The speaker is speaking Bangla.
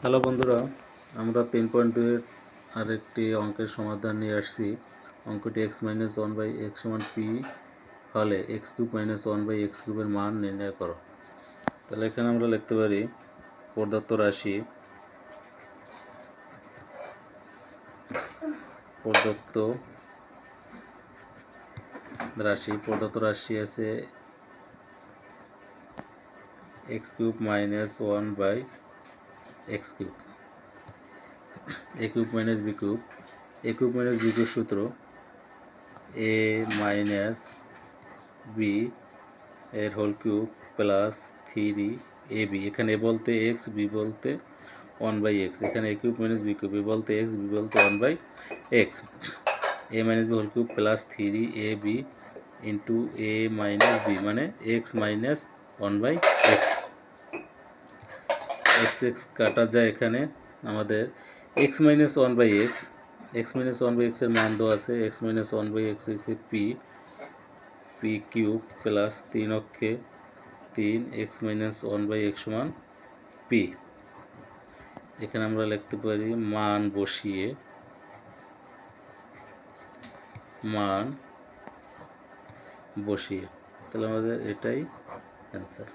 হ্যালো বন্ধুরা, আমরা 3.2 এর আরেকটি অঙ্কের সমাধান নিয়ে আসছি। অঙ্কটি x-1/x সমান p হলে x³ - 1/x³ এর মান নির্ণয় করো। তাহলে এখানে আমরা লিখতে পারি প্রদত্ত রাশি আছে x³ - 1/x³, a³ - b³, a³ - b³ সূত্র a - b এর হোল কিউব প্লাস 3ab। এখানে a বলতে x, b বলতে 1/x, এখানে a³ - b³ a বলতে x, b বলতে 1/x, a - b whole cube plus 3ab into a - b মানে x মাইনাস 1/x। x কাটা যায়, এখানে আমাদের x - 1/x, x - 1/x এর মান দেওয়া আছে। x - 1/x হচ্ছে p কিউব প্লাস 3 অক্ষে 3 x - 1/x সমান p। এখানে আমরা লিখতে পারি মান বসিয়ে তাহলে আমাদের এটাই অ্যান্সার।